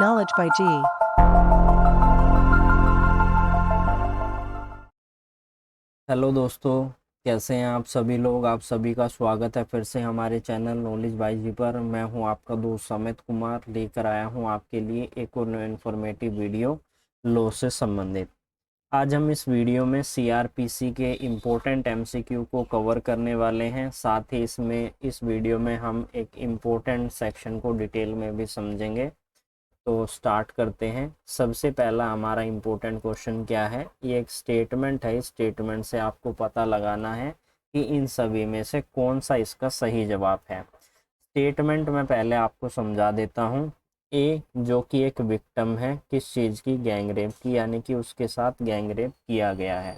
Knowledge by G. Hello दोस्तों, कैसे हैं आप सभी लोग। आप सभी का स्वागत है फिर से हमारे चैनल नॉलेज बाय जी पर। मैं हूं आपका दोस्त समित कुमार, लेकर आया हूं आपके लिए एक और इन्फॉर्मेटिव वीडियो लॉ से संबंधित। आज हम इस वीडियो में सीआरपीसी के इम्पोर्टेंट एमसीक्यू को कवर करने वाले हैं। साथ ही इस वीडियो में हम एक इम्पोर्टेंट सेक्शन को डिटेल में भी समझेंगे। तो स्टार्ट करते हैं। सबसे पहला हमारा इम्पोर्टेंट क्वेश्चन क्या है। ये एक स्टेटमेंट है। इस स्टेटमेंट से आपको पता लगाना है कि इन सभी में से कौन सा इसका सही जवाब है। स्टेटमेंट में पहले आपको समझा देता हूँ। ए जो कि एक विक्टिम है किस चीज़ की, गैंगरेप की, यानी कि उसके साथ गैंगरेप किया गया है।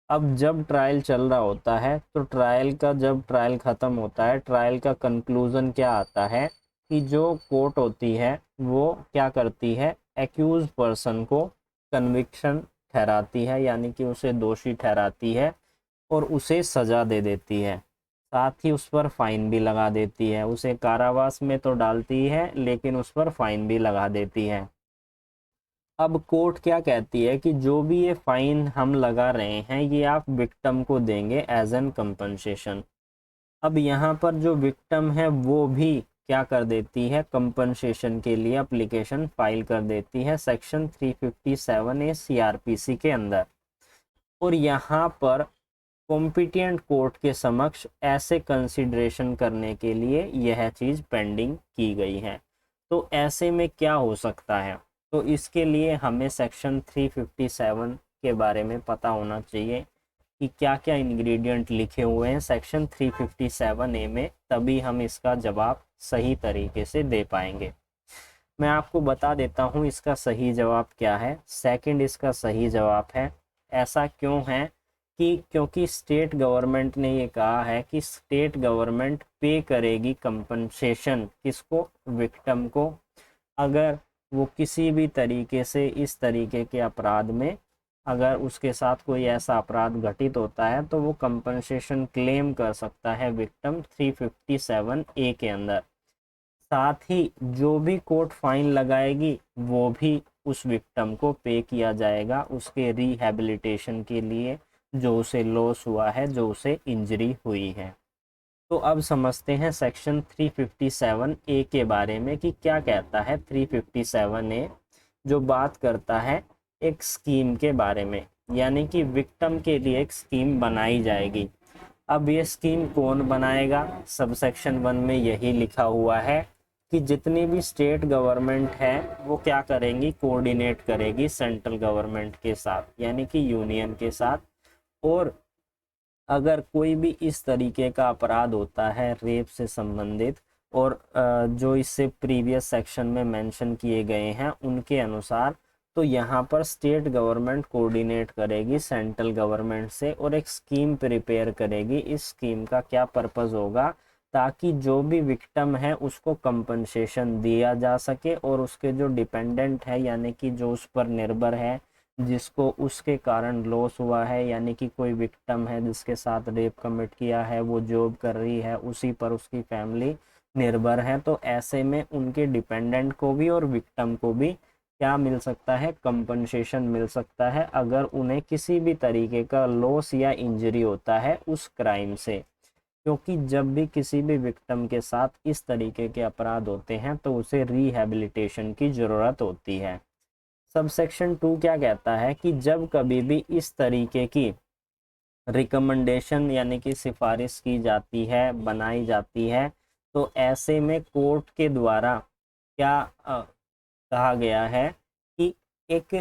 अब जब ट्रायल चल रहा होता है तो जब ट्रायल ख़त्म होता है, ट्रायल का कंक्लूजन क्या आता है कि जो कोर्ट होती है वो क्या करती है, एक्यूज पर्सन को कन्विक्शन ठहराती है, यानी कि उसे दोषी ठहराती है और उसे सज़ा दे देती है। साथ ही उस पर फाइन भी लगा देती है। उसे कारावास में तो डालती है लेकिन उस पर फाइन भी लगा देती है। अब कोर्ट क्या कहती है कि जो भी ये फाइन हम लगा रहे हैं ये आप विक्टिम को देंगे एज एन कंपनसेशन। अब यहाँ पर जो विक्टिम है वो भी क्या कर देती है, कंपनसेशन के लिए एप्लीकेशन फाइल कर देती है सेक्शन 357 ए सीआरपीसी के अंदर। और यहाँ पर कॉम्पिटेंट कोर्ट के समक्ष ऐसे कंसिडरेशन करने के लिए यह चीज़ पेंडिंग की गई है। तो ऐसे में क्या हो सकता है, तो इसके लिए हमें सेक्शन 357 के बारे में पता होना चाहिए कि क्या क्या इंग्रेडिएंट लिखे हुए हैं सेक्शन 357 ए में, तभी हम इसका जवाब सही तरीके से दे पाएंगे। मैं आपको बता देता हूँ इसका सही जवाब क्या है। सेकंड इसका सही जवाब है। ऐसा क्यों है कि क्योंकि स्टेट गवर्नमेंट ने ये कहा है कि स्टेट गवर्नमेंट पे करेगी कंपनसेशन किसको, विक्टिम को, अगर वो किसी भी तरीके से इस तरीके के अपराध में, अगर उसके साथ कोई ऐसा अपराध घटित होता है तो वो कंपनसेशन क्लेम कर सकता है विक्टिम 357 ए के अंदर। साथ ही जो भी कोर्ट फाइन लगाएगी वो भी उस विक्टिम को पे किया जाएगा उसके रिहैबिलिटेशन के लिए, जो उसे लॉस हुआ है, जो उसे इंजरी हुई है। तो अब समझते हैं सेक्शन 357 ए के बारे में कि क्या कहता है। 357 ए जो बात करता है एक स्कीम के बारे में, यानी कि विक्टिम के लिए एक स्कीम बनाई जाएगी। अब ये स्कीम कौन बनाएगा, सब सेक्शन 1 में यही लिखा हुआ है कि जितनी भी स्टेट गवर्नमेंट है वो क्या करेंगी, कोऑर्डिनेट करेगी सेंट्रल गवर्नमेंट के साथ, यानी कि यूनियन के साथ। और अगर कोई भी इस तरीके का अपराध होता है रेप से संबंधित, और जो इससे प्रीवियस सेक्शन में मेंशन किए गए हैं उनके अनुसार, तो यहाँ पर स्टेट गवर्नमेंट कोऑर्डिनेट करेगी सेंट्रल गवर्नमेंट से और एक स्कीम प्रिपेयर करेगी। इस स्कीम का क्या पर्पस होगा, ताकि जो भी विक्टिम है उसको कंपनसेशन दिया जा सके और उसके जो डिपेंडेंट है, यानी कि जो उस पर निर्भर है, जिसको उसके कारण लॉस हुआ है, यानी कि कोई विक्टिम है जिसके साथ रेप कमिट किया है, वो जॉब कर रही है, उसी पर उसकी फैमिली निर्भर है, तो ऐसे में उनके डिपेंडेंट को भी और विक्टिम को भी क्या मिल सकता है, कंपनसेशन मिल सकता है, अगर उन्हें किसी भी तरीके का लॉस या इंजरी होता है उस क्राइम से। क्योंकि जब भी किसी भी विक्टिम के साथ इस तरीके के अपराध होते हैं तो उसे रिहैबिलिटेशन की ज़रूरत होती है। सब सेक्शन 2 क्या कहता है कि जब कभी भी इस तरीके की रिकमेंडेशन यानी कि सिफारिश की जाती है, बनाई जाती है, तो ऐसे में कोर्ट के द्वारा क्या कहा गया है कि एक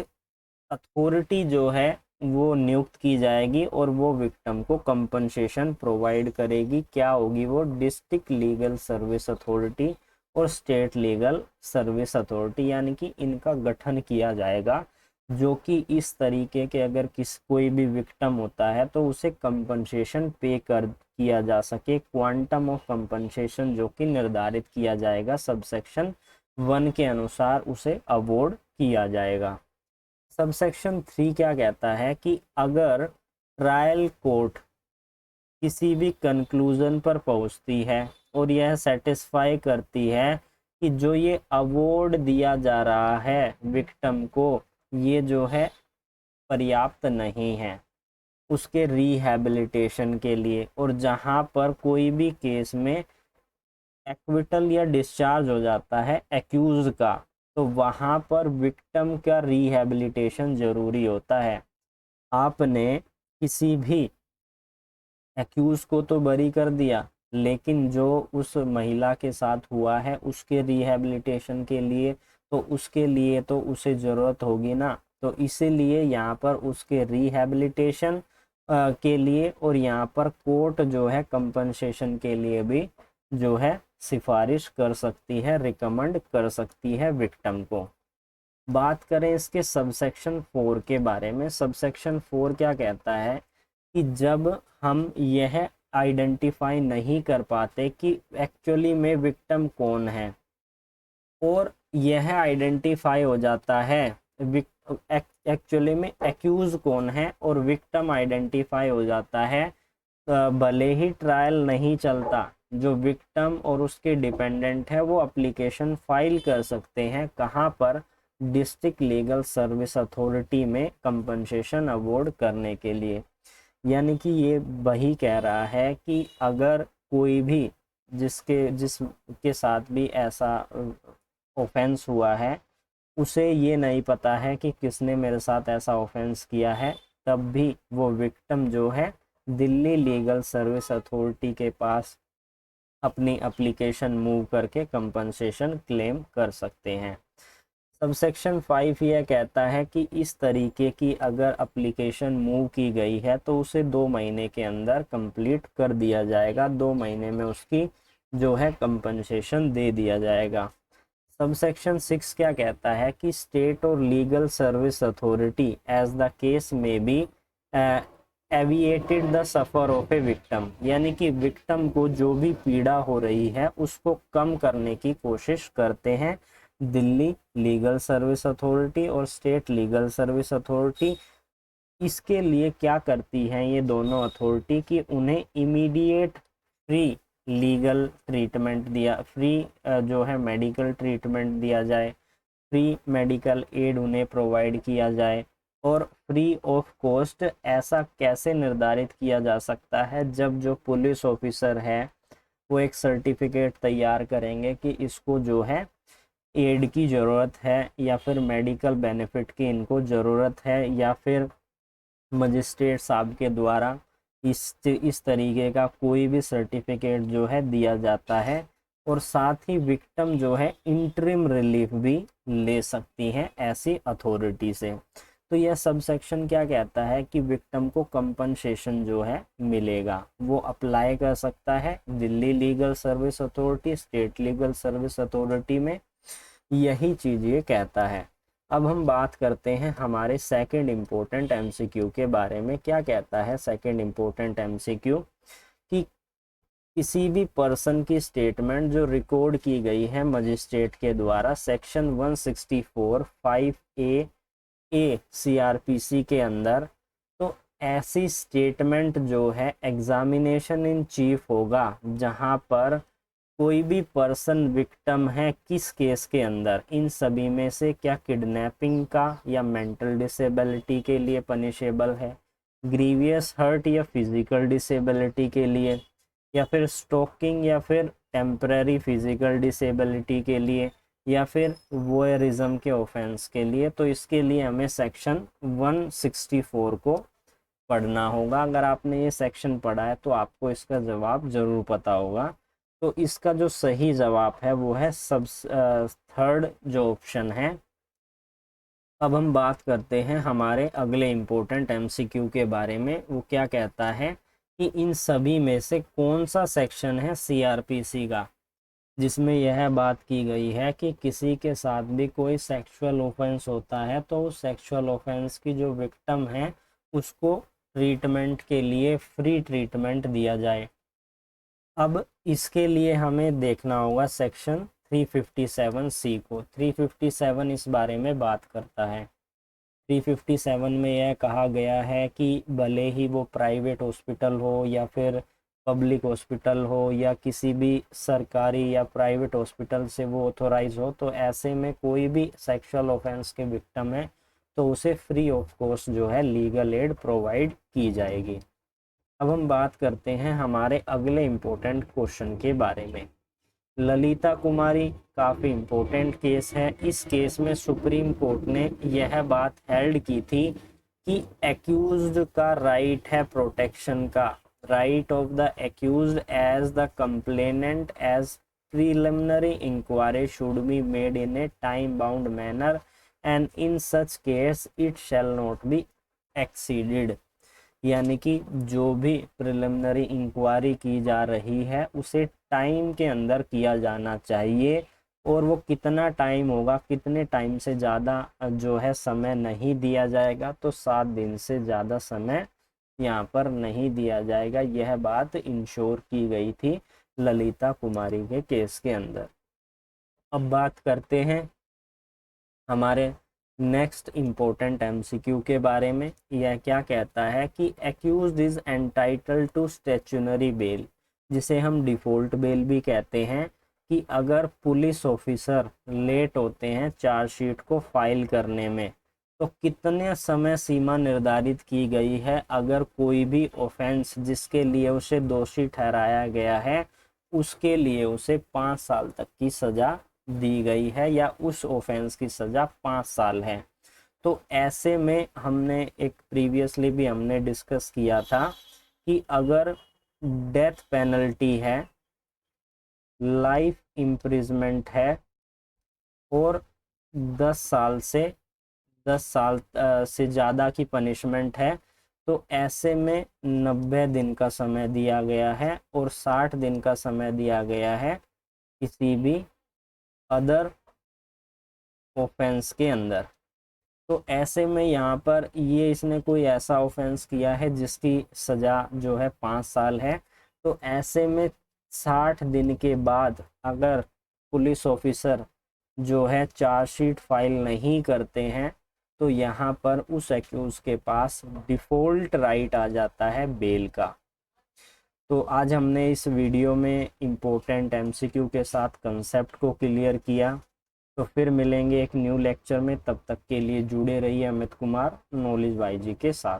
अथॉरिटी जो है वो नियुक्त की जाएगी और वो विक्टिम को कंपनसेशन प्रोवाइड करेगी। क्या होगी वो, डिस्ट्रिक्ट लीगल सर्विस अथॉरिटी और स्टेट लीगल सर्विस अथॉरिटी, यानी कि इनका गठन किया जाएगा, जो कि इस तरीके के अगर कोई भी विक्टिम होता है तो उसे कंपनसेशन पे कर किया जा सके। क्वांटम ऑफ कंपनसेशन जो कि निर्धारित किया जाएगा सब सेक्शन 1 के अनुसार उसे अवॉर्ड किया जाएगा। सबसेक्शन 3 क्या कहता है कि अगर ट्रायल कोर्ट किसी भी कंक्लूजन पर पहुंचती है और यह सेटिस्फाई करती है कि जो ये अवार्ड दिया जा रहा है विक्टिम को, ये जो है पर्याप्त नहीं है उसके रिहैबिलिटेशन के लिए। और जहां पर कोई भी केस में एक्विटल या डिस्चार्ज हो जाता है एक्यूज का, तो वहां पर विक्टिम का रिहैबिलिटेशन जरूरी होता है। आपने किसी भी एक्यूज को तो बरी कर दिया, लेकिन जो उस महिला के साथ हुआ है उसके रिहैबिलिटेशन के लिए, तो उसके लिए तो उसे ज़रूरत होगी ना। तो इसीलिए यहाँ पर उसके रिहैबिलिटेशन के लिए और यहाँ पर कोर्ट जो है कंपनसेशन के लिए भी जो है सिफारिश कर सकती है, रिकमेंड कर सकती है विक्टिम को। बात करें इसके सबसेक्शन 4 के बारे में। सबसेक्शन 4 क्या कहता है कि जब हम यह आइडेंटिफाई नहीं कर पाते कि एक्चुअली में विक्टिम कौन है, और यह आइडेंटिफाई हो जाता है एक्चुअली में एक्यूज कौन है और विक्टिम आइडेंटिफाई हो जाता है, भले ही ट्रायल नहीं चलता, जो विक्टिम और उसके डिपेंडेंट है वो एप्लीकेशन फाइल कर सकते हैं। कहाँ पर? डिस्ट्रिक्ट लीगल सर्विस अथॉरिटी में कंपनसेशन अवार्ड करने के लिए। यानी कि ये वही कह रहा है कि अगर कोई भी जिसके साथ भी ऐसा ऑफेंस हुआ है, उसे ये नहीं पता है कि किसने मेरे साथ ऐसा ऑफेंस किया है, तब भी वो विक्टिम जो है दिल्ली लीगल सर्विस अथॉरिटी के पास अपनी एप्लीकेशन मूव करके कंपनसेशन क्लेम कर सकते हैं। सबसेक्शन 5 यह कहता है कि इस तरीके की अगर एप्लीकेशन मूव की गई है तो उसे 2 महीने के अंदर कंप्लीट कर दिया जाएगा, 2 महीने में उसकी जो है कंपनसेशन दे दिया जाएगा। सबसेक्शन 6 क्या कहता है कि स्टेट और legal service authority as the case में be alleviated the suffer of a victim, यानी कि विक्टिम को जो भी पीड़ा हो रही है उसको कम करने की कोशिश करते हैं दिल्ली लीगल सर्विस अथॉरिटी और स्टेट लीगल सर्विस अथॉरिटी। इसके लिए क्या करती हैं ये दोनों अथॉरिटी कि उन्हें इमीडिएट फ्री लीगल ट्रीटमेंट दिया, फ्री जो है मेडिकल ट्रीटमेंट दिया जाए, फ्री मेडिकल एड उन्हें प्रोवाइड किया जाए। और फ्री ऑफ कॉस्ट ऐसा कैसे निर्धारित किया जा सकता है? जब जो पुलिस ऑफिसर है वो एक सर्टिफिकेट तैयार करेंगे कि इसको जो है एड की ज़रूरत है या फिर मेडिकल बेनिफिट की इनको ज़रूरत है, या फिर मजिस्ट्रेट साहब के द्वारा इस तरीके का कोई भी सर्टिफिकेट जो है दिया जाता है। और साथ ही विक्टिम जो है इंटरिम रिलीफ भी ले सकती हैं ऐसी अथॉरिटी से। तो यह सब सेक्शन क्या कहता है कि विक्टिम को कंपनसेशन जो है मिलेगा, वो अप्लाई कर सकता है Delhi legal service authority, state legal service authority में, यही चीज़ ये कहता है। अब हम बात करते हैं हमारे सेकंड इम्पोर्टेंट एमसीक्यू के बारे में। क्या कहता है सेकंड इम्पोर्टेंट एमसीक्यू कि किसी भी पर्सन की स्टेटमेंट जो रिकॉर्ड की गई है मजिस्ट्रेट के द्वारा सेक्शन 164 5A CRPC के अंदर, तो ऐसी स्टेटमेंट जो है एग्जामिनेशन इन चीफ होगा जहां पर कोई भी पर्सन विक्टिम है किस केस के अंदर, इन सभी में से क्या किडनैपिंग का या मेंटल डिसेबिलिटी के लिए पनिशेबल है, ग्रीवियस हर्ट या फिजिकल डिसेबिलिटी के लिए, या फिर स्टॉकिंग या फिर टेम्पररी फिजिकल डिसेबिलिटी के लिए, या फिर वोयरिज्म के ऑफेंस के लिए। तो इसके लिए हमें सेक्शन 164 को पढ़ना होगा। अगर आपने ये सेक्शन पढ़ा है तो आपको इसका जवाब ज़रूर पता होगा। तो इसका जो सही जवाब है वो है थर्ड जो ऑप्शन है। अब हम बात करते हैं हमारे अगले इम्पोर्टेंट एमसीक्यू के बारे में। वो क्या कहता है कि इन सभी में से कौन सा सेक्शन है सीआरपीसी का जिसमें यह बात की गई है कि किसी के साथ भी कोई सेक्सुअल ऑफेंस होता है तो उस सेक्सुअल ऑफेंस की जो विक्टिम है उसको ट्रीटमेंट के लिए फ्री ट्रीटमेंट दिया जाए। अब इसके लिए हमें देखना होगा सेक्शन 357C को। 357 इस बारे में बात करता है। 357 में यह कहा गया है कि भले ही वो प्राइवेट हॉस्पिटल हो या फिर पब्लिक हॉस्पिटल हो या किसी भी सरकारी या प्राइवेट हॉस्पिटल से वो ऑथोराइज हो, तो ऐसे में कोई भी सेक्सुअल ऑफेंस के विक्टिम है तो उसे फ्री ऑफ कॉस्ट जो है लीगल एड प्रोवाइड की जाएगी। अब हम बात करते हैं हमारे अगले इम्पोर्टेंट क्वेश्चन के बारे में। ललिता कुमारी काफ़ी इम्पोर्टेंट केस है। इस केस में सुप्रीम कोर्ट ने यह बात हेल्ड की थी कि एक्यूज्ड का राइट है प्रोटेक्शन का, right of the accused as the complainant as preliminary inquiry should be made in a time bound manner and in such case it shall not be exceeded। यानी कि जो भी प्रिलिमिनरी इंक्वायरी की जा रही है उसे टाइम के अंदर किया जाना चाहिए, और वो कितना टाइम होगा, कितने टाइम से ज़्यादा जो है समय नहीं दिया जाएगा, तो 7 दिन से ज़्यादा समय यहाँ पर नहीं दिया जाएगा। यह बात इंश्योर की गई थी ललिता कुमारी के केस के अंदर। अब बात करते हैं हमारे नेक्स्ट इम्पोर्टेंट एमसीक्यू के बारे में। यह क्या कहता है कि accused is entitled to statutory bail, जिसे हम डिफॉल्ट बेल भी कहते हैं, कि अगर पुलिस ऑफिसर लेट होते हैं चार्जशीट को फाइल करने में, तो कितने समय सीमा निर्धारित की गई है। अगर कोई भी ऑफेंस जिसके लिए उसे दोषी ठहराया गया है उसके लिए उसे 5 साल तक की सज़ा दी गई है, या उस ऑफेंस की सज़ा 5 साल है। तो ऐसे में हमने एक प्रीवियसली भी हमने डिस्कस किया था कि अगर डेथ पेनल्टी है, लाइफ इम्प्रिजमेंट है और 10 साल से ज़्यादा की पनिशमेंट है, तो ऐसे में 90 दिन का समय दिया गया है और 60 दिन का समय दिया गया है किसी भी अदर ऑफेंस के अंदर। तो ऐसे में यहाँ पर ये इसने कोई ऐसा ऑफेंस किया है जिसकी सज़ा जो है 5 साल है, तो ऐसे में 60 दिन के बाद अगर पुलिस ऑफिसर जो है चार्जशीट फाइल नहीं करते हैं, तो यहाँ पर उस एक्यूज के पास डिफ़ॉल्ट राइट आ जाता है बेल का। तो आज हमने इस वीडियो में इम्पोर्टेंट एमसीक्यू के साथ कंसेप्ट को क्लियर किया। तो फिर मिलेंगे एक न्यू लेक्चर में, तब तक के लिए जुड़े रहिए अमित कुमार नॉलेज बाई जी के साथ।